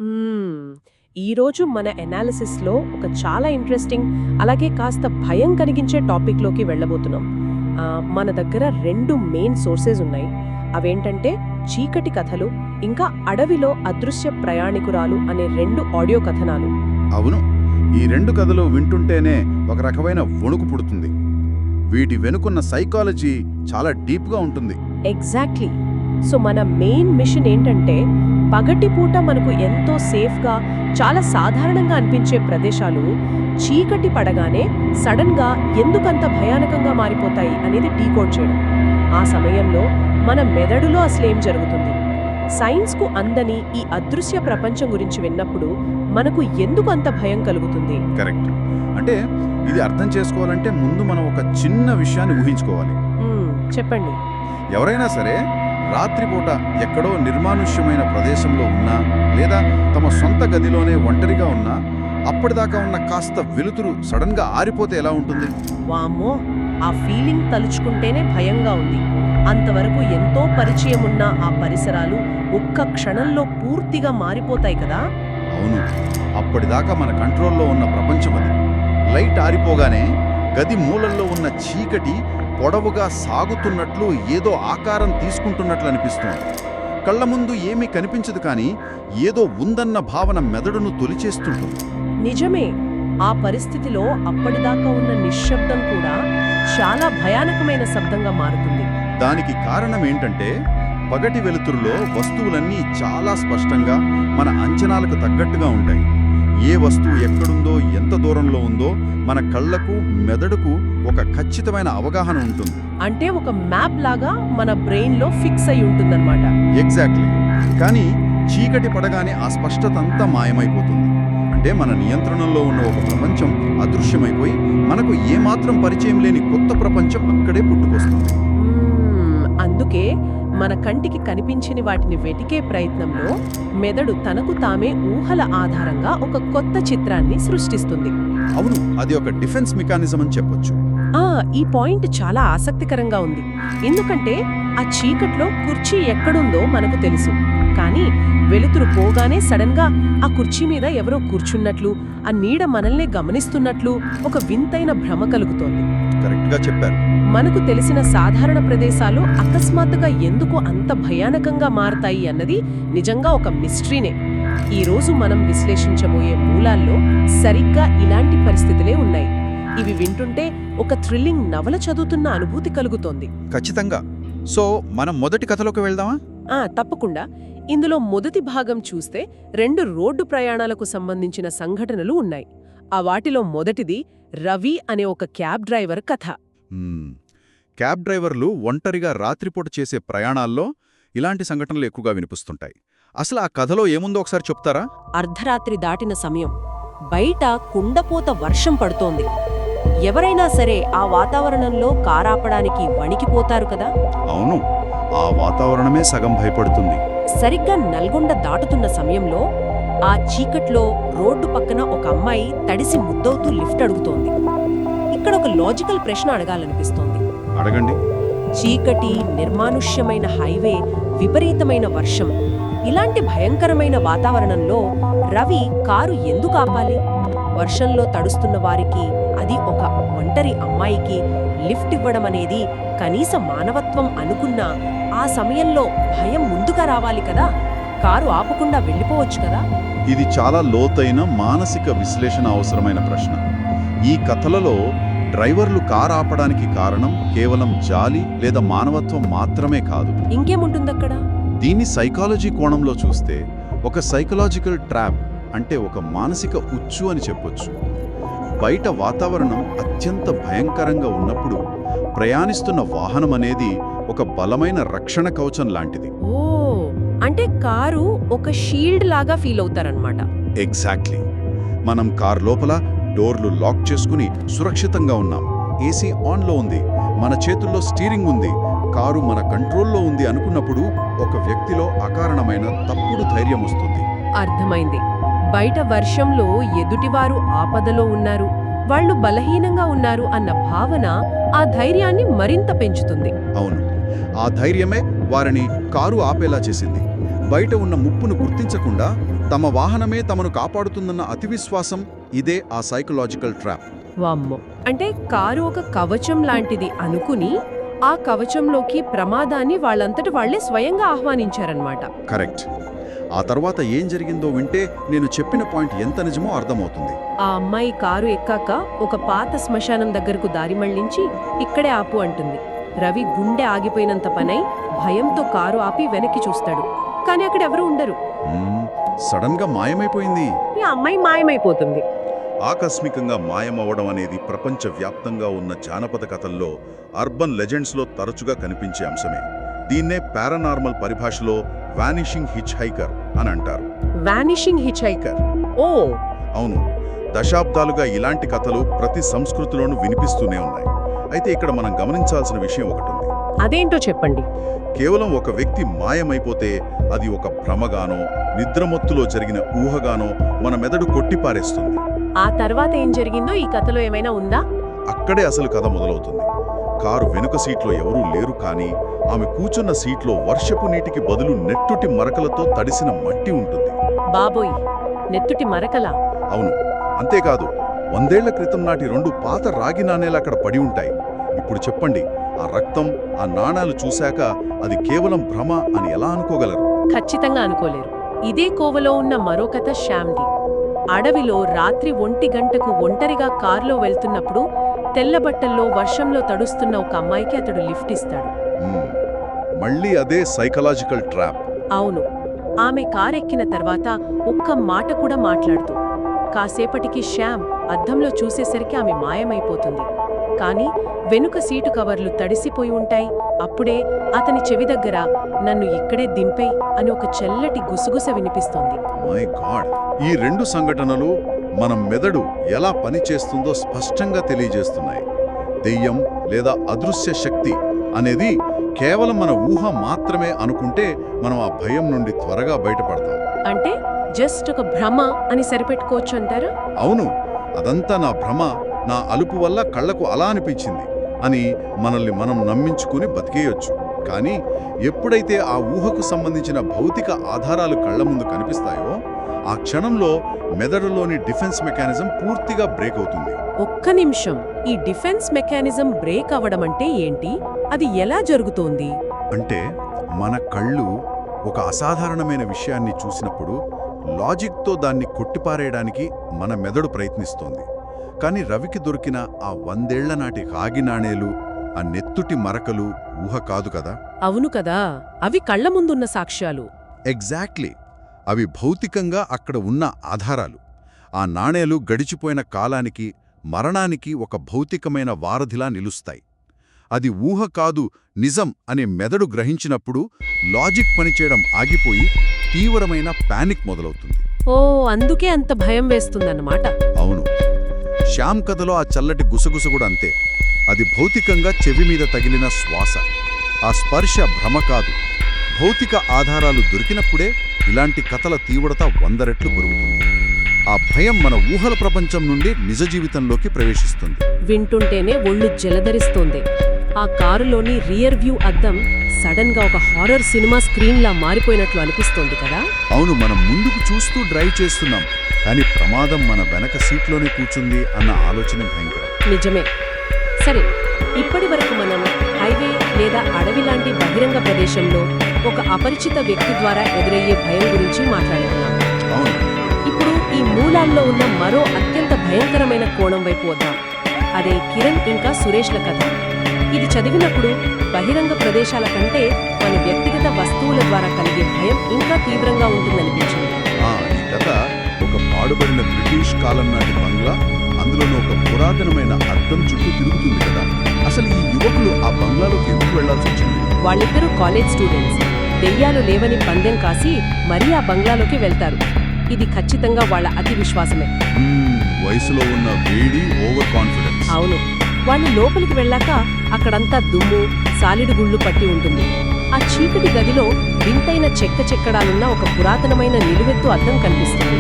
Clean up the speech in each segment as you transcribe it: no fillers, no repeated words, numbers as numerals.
మ్మ్. ఈరోజు మన ఎనాలిసిస్లో ఒక చాలా ఇంట్రెస్టింగ్ అలాగే కాస్త భయం కలిగించే టాపిక్లోకి వెళ్ళబోతున్నాం. మన దగ్గర రెండు మెయిన్ సోర్సెస్ ఉన్నాయి. అవేంటంటే చీకటి కథలు, ఇంకా అడవిలో అదృశ్య ప్రయాణికురాలు అనే రెండు ఆడియో కథనాలు. అవును, ఈ రెండు కథలు వింటుంటేనే ఒక రకమైన వణుకు పుడుతుంది. వీటి వెనుకున్న సైకాలజీ చాలా డీప్గా ఉంటుంది. ఎగ్జాక్ట్లీ. సో మన మెయిన్ మిషన్ ఏంటంటే పగటిపూట మనకు ఎంతో సేఫ్గా చాలా సాధారణంగా అనిపించే ప్రదేశాలు చీకటి పడగానే సడన్గా ఎందుకంత భయానకంగా మారిపోతాయి అనేది డీకోడ్ చేయడం. ఆ సమయంలో మన మెదడులో అసలేం జరుగుతుంది, సైన్స్కు అందని ఈ అదృశ్య ప్రపంచం గురించి విన్నప్పుడు మనకు ఎందుకు అంత భయం కలుగుతుంది. కరెక్ట్. అంటే ఇది అర్థం చేసుకోవాలంటే ముందు మనం ఒక చిన్న విషయాన్ని ఊహించుకోవాలి. చెప్పండి. ఎవరైనా సరే రాత్రిపూట ఎక్కడో నిర్మానుష్యమైన ప్రదేశంలో ఉన్నా, లేదా తమ సొంత గదిలోనే ఒంటరిగా ఉన్నా, అప్పటిదాకా ఉన్న కాస్త వెలుతురు సడన్గా ఆరిపోతే ఎలా ఉంటుంది? వామ్మో, ఆ ఫీలింగ్ తలుచుకుంటేనే భయంగా ఉంది. అంతవరకు ఎంతో పరిచయం ఉన్న ఆ పరిసరాలు ఒక్క క్షణంలో పూర్తిగా మారిపోతాయి కదా. అవును, అప్పటిదాకా మన కంట్రోల్లో ఉన్న ప్రపంచం అది. లైట్ ఆరిపోగానే గది మూలల్లో ఉన్న చీకటి పొడవుగా సాగుతున్నట్లు, ఏదో ఆకారం తీసుకుంటున్నట్లు అనిపిస్తుంది. కళ్ల ముందు ఏమీ కనిపించదు, కానీ ఏదో ఉందన్న భావన మెదడును తొలిచేస్తుంటుంది. నిజమే. ఆ పరిస్థితిలో అప్పటిదాకా ఉన్న నిశ్శబ్దం కూడా చాలా భయానకమైన శబ్దంగా మారుతుంది. దానికి కారణం ఏంటంటే పగటి వెలుతురులో వస్తువులన్నీ చాలా స్పష్టంగా మన అంచనాలకు తగ్గట్టుగా ఉంటాయి. ఏ వస్తువు ఎక్కడుందో, ఎంత దూరంలో ఉందో మన కళ్లకు, మెదడుకు ఒక ఖచ్చితమైన అవగాహన ఉంటుంది. అంటే ఒక మ్యాప్ లాగా మన బ్రెయిన్లో ఫిక్స్ అయి ఉంటుందన్నమాట. ఎగ్జాక్ట్లీ. కానీ చీకటి పడగానే ఆ స్పష్టత అంతా మాయమైపోతుంది. అంటే మన నియంత్రణలో ఉన్న ఒక ప్రపంచం అదృశ్యమైపోయి మనకు ఏమాత్రం పరిచయం లేని కొత్త ప్రపంచం అక్కడే పుట్టుకొస్తుంది. అందుకే మన కంటికి కనిపించని వాటిని వెతికే ప్రయత్నంలో మెదడు తనకు తామే ఊహల ఆధారంగా ఒక కొత్త చిత్రాన్ని సృష్టిస్తుంది. అవును, అది ఒక డిఫెన్స్ మెకానిజం అని చెప్పొచ్చు. ఈ పాయింట్ చాలా ఆసక్తికరంగా ఉంది. ఎందుకంటే ఆ చీకట్లో కుర్చీ ఎక్కడుందో మనకు తెలుసు, కానీ వెలుతురు పోగానే సడన్గా ఆ కుర్చీ మీద ఎవరో కూర్చున్నట్లు, ఆ నీడ మనల్ని గమనిస్తున్నట్లు ఒక వింతైన భ్రమ కలుగుతోంది. కరెక్ట్గా చెప్పారు. మనకు తెలిసిన సాధారణ ప్రదేశాలు అకస్మాత్తుగా ఎందుకు అంత భయానకంగా మారతాయి అన్నది నిజంగా ఒక మిస్టరీనే. ఈరోజు మనం విశ్లేషించబోయే మూలాల్లో సరిగ్గా ఇలాంటి పరిస్థితులే ఉన్నాయి. ఇవి వింటుంటే ఒక థ్రిల్లింగ్ నవల చదువుతున్న అనుభూతి కలుగుతోంది. ఖచ్చితంగా. సో మనం మొదటి కథలోకి వెళ్దామా? తప్పకుండా. ఇందులో మొదటి భాగం చూస్తే రెండు రోడ్డు ప్రయాణాలకు సంబంధించిన సంఘటనలు ఉన్నాయి. వాటిలో మొదటిది రవి అనే ఒక క్యాబ్ డ్రైవర్ కథ. క్యాబ్ డ్రైవర్లు ఒంటరిగా రాత్రిపూట చేసే ప్రయాణాల్లో ఇలాంటి సంఘటనలు ఎక్కువగా వినిపిస్తుంటాయి. అసలు ఆ కథలో ఏముందో ఒకసారి చెప్తారా? అర్ధరాత్రి దాటిన సమయం, బయట కుండపోత వర్షం పడుతోంది. ఎవరైనా సరే ఆ వాతావరణంలో కారాపడానికి వణికిపోతారు కదా. అవును, ఆ వాతావరణమే సగం భయపడుతుంది. సరిగ్గా నల్గొండ దాటుతున్న సమయంలో ఆ చీకట్లో రోడ్డు పక్కన ఒక అమ్మాయి తడిసి ముద్దవుతూ లిఫ్ట్ అడుగుతోంది. ఇక్కడ ఒక లాజికల్ ప్రశ్న అడగాలనిపిస్తోంది. అడగండి. చీకటి, నిర్మానుష్యమైన హైవే, విపరీతమైన వర్షం, ఇలాంటి భయంకరమైన వాతావరణంలో రవి కారు ఎందుకు ఆపాలి? వర్షంలో తడుస్తున్న వారికి, అది ఒక ఒంటరి అమ్మాయికి లిఫ్ట్ ఇవ్వడం అనేది కనీస మానవత్వం అనుకున్నా ఆ సమయంలో భయం ముందుగా రావాలి కదా. కారు ఆపకుండా వెళ్ళిపోవచ్చు కదా. ఇది చాలా లోతైన మానసిక విశ్లేషణ అవసరమైన ప్రశ్న. ఈ కథలలో డ్రైవర్లు కారు ఆపడానికి కారణం కేవలం జాలి లేదా మానవత్వం మాత్రమే కాదు. ఇంకేముంటుందక్కడ? దీన్ని సైకాలజీ కోణంలో చూస్తే ఒక సైకలాజికల్ ట్రాప్, అంటే ఒక మానసిక ఉచ్చు అని చెప్పొచ్చు. బయట వాతావరణం అత్యంత భయంకరంగా ఉన్నప్పుడు ప్రయాణిస్తున్న వాహనం అనేది ఒక బలమైన రక్షణ కవచం లాంటిది. అంటే కారు ఒక షీల్డ్ లాగా ఫీల్ అవుతారన్నమాట. ఎగ్జాక్ట్లీ. మనం కార్ లోపల డోర్లు లాక్ చేసుకుని సురక్షితంగా ఉన్నాం, ఏసీ ఆన్లో ఉంది, మన చేతుల్లో స్టీరింగ్ ఉంది, కారు మన కంట్రోల్లో ఉంది అనుకున్నప్పుడు ఒక వ్యక్తిలో అకారణమైన తప్పుడు ధైర్యం వస్తుంది. అర్థమైంది. బయట వర్షంలో ఎదుటివారు ఆపదలో ఉన్నారు, వాళ్ళు బలహీనంగా ఉన్నారు అన్న భావన ఆ ధైర్యాన్ని మరింత పెంచుతుంది. అవును, ఆ ధైర్యమే వారిని కారు ఆపేలా చేసింది. బయట ఉన్న ముప్పును గుర్తించకుండా తమ వాహనమే తమను కాపాడుతుందన్న అతి విశ్వాసం ఇదే ఆ సైకలాజికల్ ట్రాప్. వామ్మో. అంటే కారు ఒక కవచం లాంటిది అనుకుని ఆ కవచంలోకి ప్రమాదాన్ని వాళ్ళంతట వాళ్లే స్వయంగా ఆహ్వానించారన్నమాట. కరెక్ట్. ఆ తర్వాత ఏం జరిగిందో వింటే నేను చెప్పిన పాయింట్ ఎంత నిజమో అర్థమవుతుంది. ఆ అమ్మాయి కారు ఎక్కాక ఒక పాత శ్మశానం దగ్గరకు దారి మళ్లించి ఇక్కడే ఆపు అంటుంది. రవి గుండె ఆగిపోయినంత పనై భయంతో కారు ఆపి వెనక్కి చూస్తాడు. కానీ అక్కడ ఎవరూ ఉండరు. సడన్ గా మాయమైపోయింది. ఈ అమ్మాయి మాయమైపోతుంది. ఆకస్మికంగా మాయమవడం అనేది ప్రపంచవ్యాప్తంగా ఉన్న జానపద కథల్లో, అర్బన్ లెజెండ్స్లో తరచుగా కనిపించే అంశమే. దీన్నే పారానార్మల్ పరిభాషలో వానిషింగ్ హిచ్ హైకర్ అని అంటారు. Vanishing which hiker. ఓ అవును, దశాబ్దాలుగా ఇలాంటి కథలు ప్రతి సంస్కృతిలోనూ వినిపిస్తూనే ఉన్నాయి. అయితే ఇక్కడ మనం గమనించాల్సిన విషయం ఒకటి ఉంది. అదేంటో చెప్పండి. కేవలం ఒక వ్యక్తి మాయమైపోతే అది ఒక భ్రమగానో, నిద్రమత్తులో జరిగిన ఊహగానో మన మెదడు కొట్టిపారేస్తుంది. ఆ తర్వాత ఏం జరిగిందో ఈ కథలో ఏమైనా ఉందా? అక్కడే అసలు కథ మొదలవుతుంది. కారు వెనుక సీట్లో ఎవరూ లేరు, కానీ ఆమె కూర్చున్న సీట్లో వర్షపు నీటికి బదులు నెట్టుటి మరకలతో తడిసిన మట్టి ఉంటుంది. బాబోయ్, నెత్తుటి మరకలా? అవును. అంతేకాదు, 100 ఏళ్ల క్రితం నాటి 2 పాత రాగి నాణేలు అక్కడ పడి ఉంటాయి. ఇప్పుడు చెప్పండి, ఆ రక్తం, ఆ నాణాలు చూశాక అది కేవలం భ్రమ అని ఎలా అనుకోగలరు? ఖచ్చితంగా అనుకోలేరు. ఇదే కోవలో ఉన్న మరో కథ శ్యామ్ది. అడవిలో రాత్రి 1 గంటకు ఒంటరిగా కారులో వెళ్తున్నప్పుడు తెల్లబట్టల్లో వర్షంలో తడుస్తున్న ఒక అమ్మాయికి అతడు లిఫ్ట్ ఇస్తాడు. మళ్ళీ అదే సైకలాజికల్ ట్రాప్. అవును. ఆమె కారెక్కిన తర్వాత ఒక్క మాట కూడా మాట్లాడుతూ కాసేపటికి శ్యామ్ అద్దంలో చూసేసరికి ఆమె మాయమైపోతుంది. కానీ వెనుక సీటు కవర్లు తడిసిపోయి ఉంటాయి. అప్పుడే అతని చెవి దగ్గర నన్ను ఇక్కడే దింపేయ్ అని ఒక చల్లటి గుసగుస వినిపిస్తోంది. మై గాడ్, ఈ 2 సంఘటనలు మన మెదడు ఎలా పనిచేస్తుందో స్పష్టంగా తెలియజేస్తున్నాయి. దెయ్యం లేదా అదృశ్య శక్తి అనేది కేవలం మన ఊహ మాత్రమే అనుకుంటే మనం ఆ భయం నుండి త్వరగా బయటపడతాం. అంటే జస్ట్ ఒక భ్రమ అని సరిపెట్టుకోవచ్చు అంటారా? అవును, అదంతా నా భ్రమ, నా అలుపు వల్ల కళ్లకు అలా అనిపించింది అని మనల్ని మనం నమ్మించుకుని బతికేయొచ్చు. కానీ ఎప్పుడైతే ఆ ఊహకు సంబంధించిన భౌతిక ఆధారాలు కళ్ల ముందు కనిపిస్తాయో ఆ క్షణంలో మెదడులోని డిఫెన్స్ మెకానిజం పూర్తిగా బ్రేక్ అవుతుంది. ఒక్క నిమిషం, ఈ డిఫెన్స్ మెకానిజం బ్రేక్ అవ్వడం అంటే ఏంటి? అది ఎలా జరుగుతోంది? అంటే మన కళ్ళు ఒక అసాధారణమైన విషయాన్ని చూసినప్పుడు లాజిక్తో దాన్ని కొట్టిపారేయడానికి మన మెదడు ప్రయత్నిస్తోంది. కానీ రవికి దొరికిన ఆ 100 ఏళ్ల నాటి రాగి నాణేలు, ఆ నెత్తుటి మరకలు ఊహ కాదు కదా? అవును కదా, అవి కళ్ల ముందున్న సాక్ష్యాలు. ఎగ్జాక్ట్లీ, అవి భౌతికంగా అక్కడ ఉన్న ఆధారాలు. ఆ నాణేలు గడిచిపోయిన కాలానికి, మరణానికి ఒక భౌతికమైన వారధిలా నిలుస్తాయి. అది ఊహ కాదు, నిజం అనే మెదడు గ్రహించినప్పుడు లాజిక్ పనిచేయడం ఆగిపోయి తీవ్రమైన పానిక్ మొదలవుతుంది. ఓ, అందుకే అంత భయం వేస్తుందన్నమాట. అవును. శ్యామ్ కథలో ఆ చల్లటి గుసగుస కూడా అంతే. అది భౌతికంగా చెవి మీద తగిలిన శ్వాస. ఆ స్పర్శ భ్రమ కాదు. భౌతిక ఆధారాలు దొరికినప్పుడే ఇలాంటి కథల తీవ్రత 100 రెట్లు పెరుగుతుంది. ఆ భయం మన ఊహల ప్రపంచం నుండి నిజ జీవితంలోకి ప్రవేశిస్తుంది. వింటుంటేనే ఒళ్ళు జలధరిస్తోంది. ఆ కారులోని రియర్ వ్యూ అద్దం సడన్ గా ఒక హారర్ సినిమా స్క్రీన్లా మారిపోయినట్లు అనిపిస్తోంది కదా? అవును, మనం ముందుకు చూస్తూ డ్రైవ్ చేస్తున్నాం, కానీ ప్రమాదం మన వెనక సీట్లోనే కూర్చుంది అన్న ఆలోచన భయంకరం. నిజమే. సరే, ఇప్పటి వరకు మనం హైవే లేదా అడవి లాంటి బహిరంగ ప్రదేశంలో ఒక అపరిచిత వ్యక్తి ద్వారా ఎదురయ్యే భయం గురించి మాట్లాడుతున్నాం. అవును. ఇప్పుడు ఈ మూలాల్లో ఉన్న మరో అత్యంత భయంకరమైన కోణం వైపు వద్దాం. అదే కిరణ్ ఇంకా సురేష్ల కథ. ఇది చదివినప్పుడు బహిరంగ ప్రదేశాల కంటే మన వ్యక్తిగత వస్తువుల ద్వారా కలిగే భయం ఇంకా తీవ్రంగా ఉంటుందనిపించింది. ఈ కథ ఒక పాడుబడిన బ్రిటిష్ కాలం నాటి బంగ్లా, అందులోనూ ఒక పురాతనమైన అద్దం చుట్టూ తిరుగుతుంది కదా. అసలు ఈ యువకులు ఆ బంగ్లాలోకి ఎందుకు వెళ్లాల్సి వచ్చింది? వాళ్ళిద్దరూ కాలేజ్ స్టూడెంట్స్. దెయ్యాలు లేవని పందెం కాసి మరీ ఆ బంగ్లాలోకి వెళ్తారు. ఇది ఖచ్చితంగా వాళ్ళ అతి విశ్వాసమే. వయసులో ఉన్న వేడి, ఓవర్ కాన్ఫిడెన్స్. అవును. వాళ్ళు లోపలికి వెళ్ళాక అక్కడంతా దుమ్ము, సాలిడు గుళ్ళు పట్టి ఉంటుంది. ఆ చీకటి గదిలో వింతైన చెక్కడాలున్న ఒక పురాతనమైన నిలువెత్తు అద్దం కనిపిస్తుంది.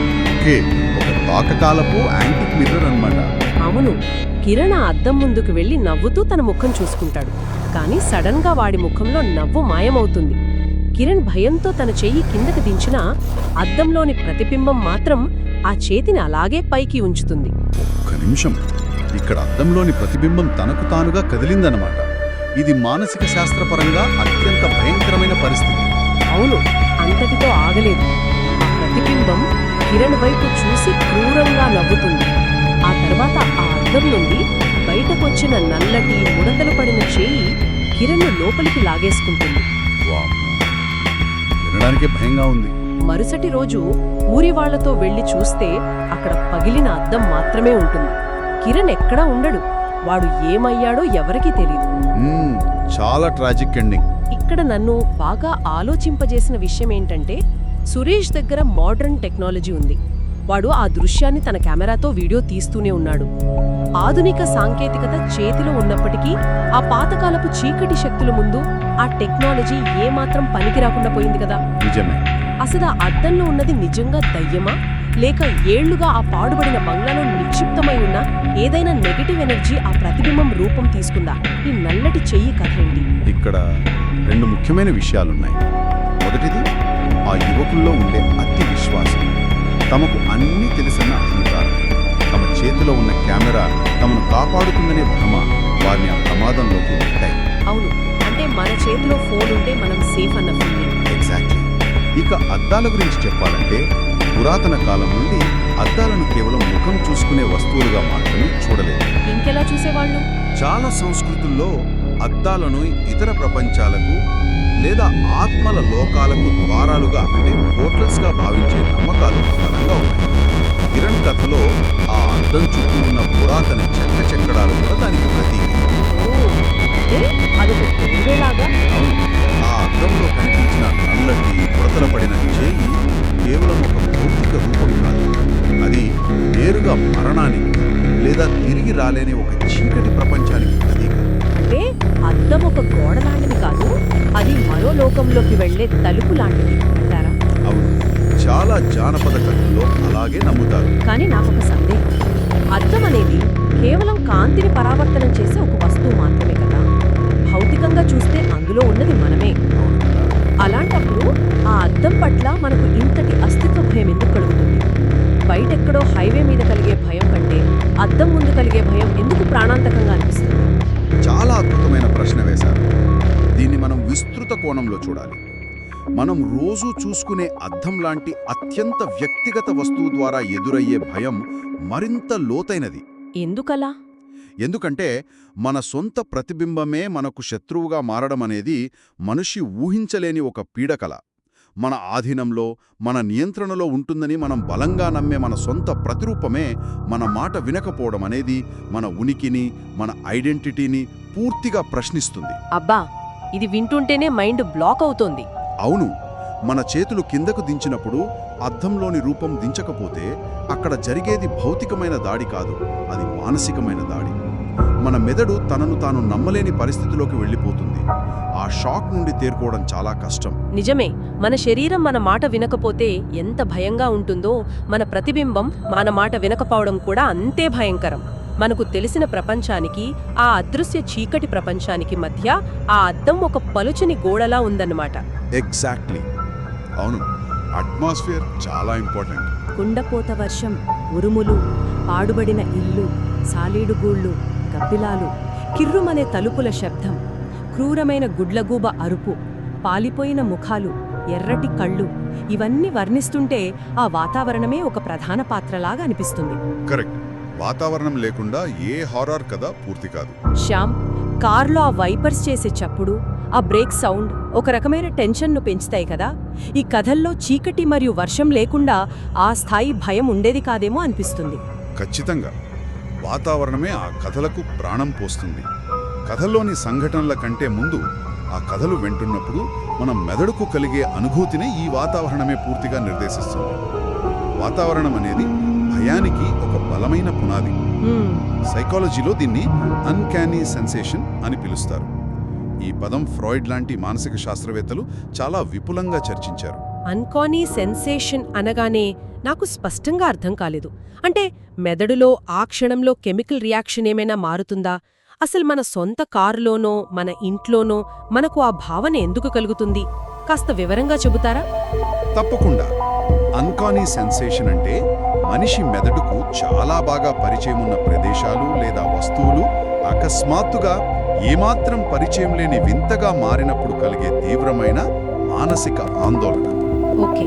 ఒక పాతకాలపు యాంటిక్ మిర్రర్ అన్నమాట. అవును. కిరణ్ ఆ అద్దం ముందుకు వెళ్లి నవ్వుతూ తన ముఖం చూసుకుంటాడు. కానీ సడన్ గా వాడి ముఖంలో నవ్వు మాయమవుతుంది. కిరణ్ భయంతో తన చెయ్యి కిందకి దించినా అద్దంలోని ప్రతిబింబం మాత్రం ఆ చేతిని అలాగే పైకి ఉంచుతుంది. ఒక్క నిమిషం, ఇక్కడ అద్దంలోని ప్రతిబింబం తనకు తానుగా కదిలిందన్నమాట. ఇది మానసిక శాస్త్రపరంగా అత్యంత భయంకరమైన పరిస్థితి. అవును, అంతటితో ఆగలేదు. ఆ ప్రతిబింబం కిరణ్ వైపు చూసి క్రూరంగా నవ్వుతుంది. ఆ తర్వాత ఆ అద్దం నుండి బయటకొచ్చిన నల్లటి ముడతలు పడిన చేయి కిరణ్ను లోపలికి లాగేసుకుంటుంది. వామ్మో, వినడానికే భయంగా ఉంది. మరుసటి రోజు ఊరి వాళ్లతో వెళ్లి చూస్తే అక్కడ పగిలిన అద్దం మాత్రమే ఉంటుంది. కిరణ్ ఎక్కడా ఉండడు. వాడు ఏమయ్యాడో ఎవరికీ తెలీదు. చాలా ట్రాజిక్ ఎండింగ్. ఇక్కడ నన్ను బాగా ఆలోచింపజేసిన విషయం ఏంటంటే, సురేష్ దగ్గర మోడర్న్ టెక్నాలజీ ఉంది. వాడు ఆ దృశ్యాన్ని తన కెమెరాతో వీడియో తీస్తూనే ఉన్నాడు. ఆధునిక సాంకేతికత చేతిలో ఉన్నప్పటికీ ఆ పాతకాలపు చీకటి శక్తుల ముందు ఆ టెక్నాలజీ ఏమాత్రం పనికి రాకుండా పోయింది కదా. నిజమే. అసలు ఆ అద్దంలో ఉన్నది నిజంగా దయ్యమా, లేక ఏళ్లుగా ఆ పాడుబడిన బంగ్లాలో నిక్షిప్తమై ఉన్న ఏదైనా నెగటివ్ ఎనర్జీ ఆ ప్రతిబింబం రూపం తీసుకుందా? ఈ నల్లటి చెయ్యి కథ ఏంటి? ఇక్కడ రెండు ముఖ్యమైన విషయాలున్నాయి. మొదటిది, ఆ యువకుల్లో ఉండే అతి విశ్వాసం, తమకు అన్నీ తెలిసిన అహంకారం. తమ చేతిలో ఉన్న కెమెరా తమను కాపాడుతుందనే భ్రమ వారిని ఆ ప్రమాదంలోకి నెట్టాయి. అవును, అంటే మన చేతిలో ఫోన్ ఉంటే మనం సేఫ్ అన్న ఫీలింగ్. ఎగ్జాక్ట్లీ. ఇక అద్దాల గురించి చెప్పాలంటే, పురాతన కాలం నుండి అద్దాలను కేవలం ముఖం చూసుకునే వస్తువులుగా మాత్రమే చూడలేదు. ఇంకెలా చూసేవాళ్ళు? చాలా సంస్కృతుల్లో అద్దాలను ఇతర ప్రపంచాలకు లేదా ఆత్మల లోకాలకు ద్వారాలుగా, అంటే పోర్టల్స్గా భావించే నమ్మకాలు బలంగా ఉన్నాయి. కిరణ్ కథలో ఆ అద్దం చుట్టూ ఉన్న పురాతన చెక్కడాలు కూడా దానికి ప్రతీక. అదొక దొంగలాగా. అవును, ఆ అద్దంలో కనిపించిన నల్లటి పుడతల పడిన చేయి కేవలం ఒక భౌతిక రూపం కాదు. అది నేరుగా మరణానికి లేదా తిరిగి రాలేని ఒక చీకటి ప్రపంచానికి ప్రతీక. అంటే అద్దం ఒక గోడ లాంటిది కాదు, అది మరో లోకంలోకి వెళ్లే తలుపు లాంటిది అంటారా? అవును, చాలా జానపద కథల్లో అలాగే నమ్ముతారు. కానీ నాకొక సందేహం. అద్దం అనేది కేవలం కాంతిని పరావర్తనం చేసే ఒక వస్తువు మాత్రమే కదా. భౌతికంగా చూస్తే అందులో ఉన్నది మనమే. అలాంటప్పుడు ఆ అద్దం పట్ల మనకు ఇంతటి అస్తిత్వ భయం ఎందుకు కలుగుతుంది? బయటెక్కడో హైవే మీద కలిగే భయం కంటే అద్దం ముందు కలిగే భయం ఎందుకు ప్రాణాంతకంగా అనిపిస్తుంది? చాలా అద్భుతమైన ప్రశ్న వేశారు. దీన్ని మనం విస్తృత కోణంలో చూడాలి. మనం రోజూ చూసుకునే అద్దం లాంటి అత్యంత వ్యక్తిగత వస్తువు ద్వారా ఎదురయ్యే భయం మరింత లోతైనది. ఎందుకలా? ఎందుకంటే మన సొంత ప్రతిబింబమే మనకు శత్రువుగా మారడం అనేది మనిషి ఊహించలేని ఒక పీడకల. మన ఆధీనంలో, మన నియంత్రణలో ఉంటుందని మనం బలంగా నమ్మే మన సొంత ప్రతిరూపమే మన మాట వినకపోవడం అనేది మన ఉనికిని, మన ఐడెంటిటీని పూర్తిగా ప్రశ్నిస్తుంది. అబ్బా, ఇది వింటుంటేనే మైండ్ బ్లాక్ అవుతోంది. అవును, మన చేతులు కిందకు దించినప్పుడు అద్దంలోని రూపం దించకపోతే అక్కడ జరిగేది భౌతికమైన దాడి కాదు, అది మానసికమైన దాడి. మన మెదడు తనను తాను నమ్మలేని పరిస్థితిలోకి వెళ్ళిపోతుంది. ఆ షాక్ నుండి తేరుకోవడం చాలా కష్టం. నిజమే, మన శరీరం మన మాట వినకపోతే ఎంత భయంగా ఉంటుందో, మన ప్రతిబింబం మన మాట వినకపోవడం కూడా అంతే భయంకరం. మనకు తెలిసిన ప్రపంచానికి, ఆ అదృశ్య చీకటి ప్రపంచానికి మధ్య ఆ అద్దం ఒక పలుచని గోడలా ఉందన్నమాట. ఎగ్జాక్ట్లీ. అవును, అట్మాస్ఫియర్ చాలా ఇంపార్టెంట్. కుండపోత వర్షం, ఉరుములు, పాడుబడిన ఇల్లు, సాలీడుగూళ్ళు, గబ్బిలాలు, కిర్రుమనే తలుపుల శబ్దం, క్రూరమైన గుడ్లగూబ అరుపు, పాలిపోయిన ముఖాలు, ఎర్రటి కళ్ళు, ఇవన్నీ వర్ణిస్తుంటే ఆ వాతావరణమే ఒక ప్రధాన పాత్రలాగా అనిపిస్తుంది. కరెక్ట్. వాతావరణం లేకుండా ఏ హారర్ కథ పూర్తి కాదు. శ్యామ్, కార్లో ఆ వైపర్స్ చేసే చప్పుడు, ఆ బ్రేక్ సౌండ్ ఒక రకమైన టెన్షన్ను పెంచుతాయి కదా. ఈ కథల్లో చీకటి మరియు వర్షం లేకుండా ఆ స్థాయి భయం ఉండేది కాదేమో అనిపిస్తుంది. ఖచ్చితంగా. వాతావరణమే ఆ కథలకు ప్రాణం పోస్తుంది. కథల్లోని సంఘటనల కంటే ముందు ఆ కథలు వింటున్నప్పుడు మన మెదడుకు కలిగే అనుభూతిని ఈ వాతావరణమే పూర్తిగా నిర్దేశిస్తుంది. వాతావరణం అనేది భయానికి ఒక బలమైన పునాది. సైకాలజీలో దీన్ని అన్కానీ సెన్సేషన్ అని పిలుస్తారు. ఈ పదం ఫ్రాయిడ్ లాంటి మానసిక శాస్త్రవేత్తలు చాలా విపులంగా చర్చించారు. అన్కానీ సెన్సేషన్ అనగానే నాకు స్పష్టంగా అర్థం కాలేదు. అంటే మెదడులో ఆ క్షణంలో కెమికల్ రియాక్షన్ ఏమైనా మారుతుందా? అసలు మన సొంత కారులోనో మన ఇంట్లోనో మనకు ఆ భావన ఎందుకు కలుగుతుంది? కాస్త వివరంగా చెబుతారా? తప్పకుండా. అన్కానీ సెన్సేషన్ అంటే మనిషి మెదడుకు చాలా బాగా పరిచయం ఉన్న ప్రదేశాలు లేదా వస్తువులు అకస్మాత్తుగా ఏమాత్రం పరిచయం లేని వింతగా మారినప్పుడు కలిగే తీవ్రమైన మానసిక ఆందోళన. ఓకే.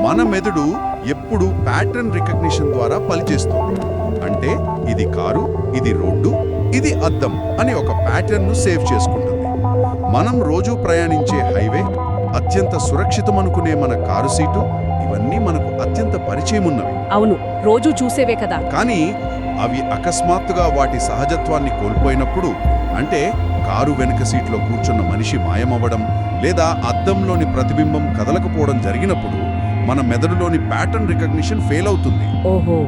మన మెదడు ఎప్పుడూ ప్యాటర్న్ రికగ్నిషన్ ద్వారా పనిచేస్తుంది. అంటే ఇది కారు, ఇది రోడ్డు, ఇది అద్దం అని ఒక ప్యాటర్న్ను సేవ్ చేసుకుంటుంది. మనం రోజూ ప్రయాణించే హైవే, అత్యంత సురక్షితమనుకునే మన కారు సీటు, ఇవన్నీ మనకు అత్యంత పరిచయం ఉన్నవి. అవును, రోజూ చూసేవే కదా. కానీ అవి అకస్మాత్తుగా వాటి సహజత్వాన్ని కోల్పోయినప్పుడు, అంటే కారు వెనుక సీట్లో కూర్చున్న మనిషి మాయమవ్వడం లేదా అద్దంలోని ప్రతిబింబం కదలకపోవడం జరిగినప్పుడు మన మెదడులోని ప్యాటర్న్ రికగ్నిషన్ ఫెయిల్ అవుతుంది. ఓహో,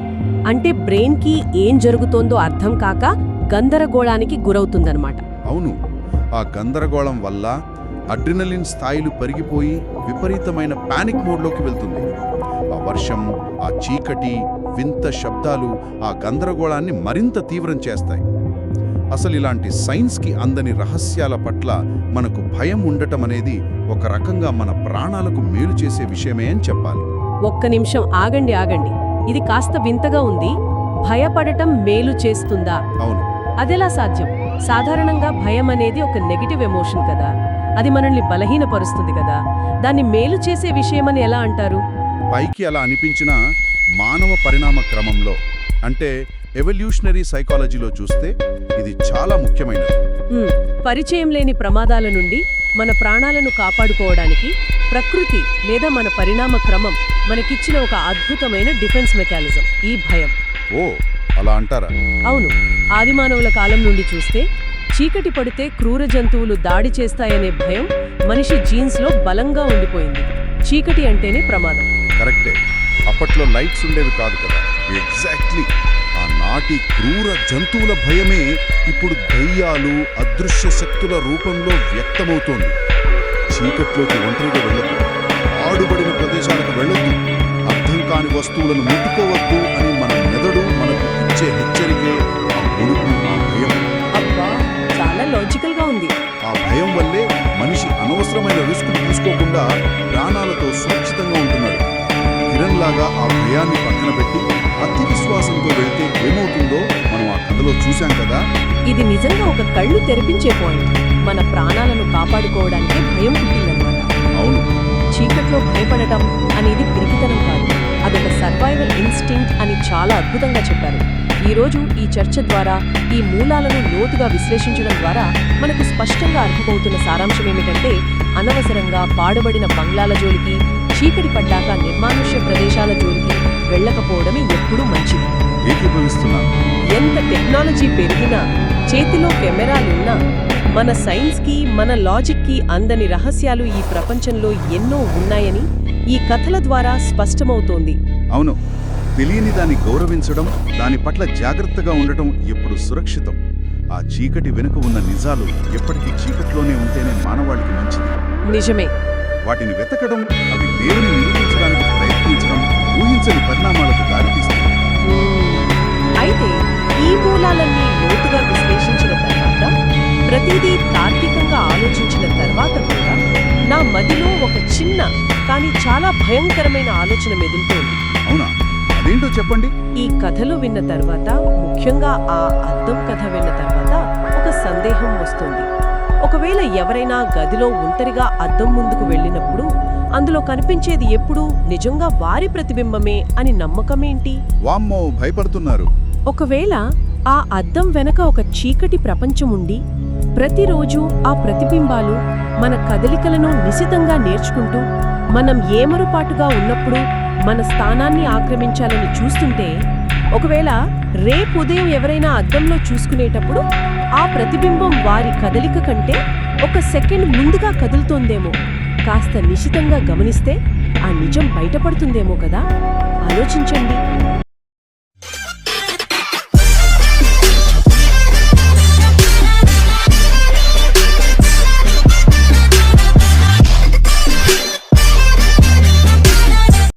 అంటే బ్రెయిన్కి ఏం జరుగుతోందో అర్థం కాక గందరగోళానికి గురవుతుందన్నమాట. అవును, ఆ గందరగోళం వల్ల అడ్రినలిన్ స్థాయిలు పెరిగిపోయి విపరీతమైన పానిక్ మోడ్లోకి వెళ్తుంది. ఆ వర్షం, ఆ చీకటి, వింత శబ్దాలు ఆ గందరగోళాన్ని మరింత తీవ్రం చేస్తాయి. అసలు ఇలాంటి సైన్స్కి అందని రహస్యాల పట్ల మనకు భయం ఉండటం అనేది ఒక రకంగా మన ప్రాణాలకు మేలు చేసే విషయమే అని చెప్పాలి. ఒక్క నిమిషం ఆగండి. ఇది కాస్త వింతగా ఉంది. భయపడటం మేలు చేస్తుందా? అవును. అదెలా సాధ్యం? సాధారణంగా భయం అనేది ఒక నెగటివ్ ఎమోషన్ కదా. అది మనల్ని బలహీనపరుస్తుంది కదా. దాన్ని మేలు చేసే విషయమని ఎలా అంటారు? పైకి అలా అనిపించినా మానవ పరిణామ క్రమంలో, అంటే ఎవల్యూషనరీ సైకాలజీలో చూస్తే ఇది చాలా ముఖ్యమైనది. పరిచయం లేని ప్రమాదాల నుండి మన ప్రాణాలను కాపాడుకోవడానికి ప్రకృతి లేదా మన పరిణామ క్రమం మనకిచ్చిన ఒక అద్భుతమైన డిఫెన్స్ మెకానిజం ఈ భయం. ఓ, అలా అంటారా? అవును. ఆదిమానవుల కాలం నుండి చూస్తే చీకటి పడితే క్రూర జంతువులు దాడి చేస్తాయనే భయం మనిషి జీన్స్లో బలంగా ఉండిపోయింది. చీకటి అంటేనే ప్రమాదం. కరెక్టే. అప్పట్లో లైట్స్ ఉండేవి కాదు కదా. ఎగ్జాక్ట్లీ. ఆ నాటి క్రూర జంతువుల భయమే ఇప్పుడు దయ్యాలు, అదృశ్య శక్తుల రూపంలో వ్యక్తమవుతోంది. చీకట్లోకి ఒంటరిగా వెళ్ళొద్దు, ఆడుబడిన ప్రదేశాలకు వెళ్ళొద్దు, అర్థం కాని వస్తువులను ముట్టుకోవద్దు అని మన మెదడు మనకు ఇచ్చే హెచ్చరికే ఆ వణుకు, ఆ భయం. అబ్బా, చాలా లాజికల్ గా ఉంది. ఆ భయం వల్లే మనిషి అనవసరమైన రిస్క్ తీసుకోకుండా ప్రాణాలతో సురక్షితంగా ఉంటున్నాడు. కిరణ్ లాగా ఆ భయాన్ని పక్కన పెట్టి అతి విశ్వాసంతో వెళ్తే ఏమవుతుందో మనం ఆ కథలో చూశాం కదా. ఇది నిజంగా ఒక కళ్ళు తెరిపించే పాయింట్. మన ప్రాణాలను కాపాడుకోవడానికి భయం పుట్టిందన్నమాట. అవును. చీకట్లో భయపడటం అనేది పిరికితనం కాదు, అదొక సర్వైవల్ ఇన్స్టింక్ట్ అని చాలా అద్భుతంగా చెప్పారు. ఈరోజు ఈ చర్చ ద్వారా, ఈ మూలాలను లోతుగా విశ్లేషించడం ద్వారా మనకు స్పష్టంగా అర్థమవుతున్న సారాంశం ఏమిటంటే, అనవసరంగా పాడుబడిన బంగ్లాల జోలికి, చీకటి పడ్డాక నిర్మానుష్య ప్రదేశాల జోలికి వెళ్ళకపోవడమే ఎప్పుడూ మంచిది. ఏకీభవిస్తున్నాను. ఎంత టెక్నాలజీ పెరిగినా, చేతిలో కెమెరాలున్నా, మన సైన్స్కి, మన లాజిక్కి అందని రహస్యాలు ఈ ప్రపంచంలో ఎన్నో ఉన్నాయని ఈ కథల ద్వారా స్పష్టమవుతోంది. అవును. తెలియని దాన్ని గౌరవించడం, దాని పట్ల జాగ్రత్తగా ఉండటం ఎప్పుడు సురక్షితం. ఆ చీకటి వెనుక ఉన్న నిజాలు ఎప్పటికీ చీకట్లోనే ఉంటేనే మానవాళికి మంచిది. నిజమే. వాటిని వెతకడం, అవి దేవుని నిరూపించడానికి ప్రయత్నించడం ఊహించని పరిణామాలకు దారితీస్తుంది. అయితే ఈ మూలాలన్నీ లోతుగా విశ్లేషించిన తర్వాత, ప్రతిదీ తార్కికంగా ఆలోచించిన తర్వాత కూడా నా మదిలో ఒక చిన్న కానీ చాలా భయంకరమైన ఆలోచన మెదులుతోంది. అవునా? అదేంటో చెప్పండి. ఈ కథలు విన్న తర్వాత, ముఖ్యంగా ఆ అద్దం కథ విన్న తర్వాత ఒక సందేహం వస్తుంది. ఒకవేళ ఎవరైనా గదిలో ఒంటరిగా అద్దం ముందుకు వెళ్ళినప్పుడు అందులో కనిపించేది ఎప్పుడూ నిజంగా వారి ప్రతిబింబమే అని నమ్మకమేంటి? వామ్మో, భయపడుతున్నారు. ఒకవేళ ఆ అద్దం వెనక ఒక చీకటి ప్రపంచం ఉండి, ప్రతిరోజు ఆ ప్రతిబింబాలు మన కదలికలను నిశితంగా నేర్చుకుంటూ, మనం ఏమరుపాటుగా ఉన్నప్పుడు మన స్థానాన్ని ఆక్రమించాలని చూస్తుంటే, ఒకవేళ రేపు ఉదయం ఎవరైనా అద్దంలో చూసుకునేటప్పుడు ఆ ప్రతిబింబం వారి కదలిక కంటే ఒక సెకండ్ ముందుగా కదులుతోందేమో, కాస్త నిశితంగా గమనిస్తే ఆ నిజం బయటపడుతుందేమో కదా. ఆలోచించండి.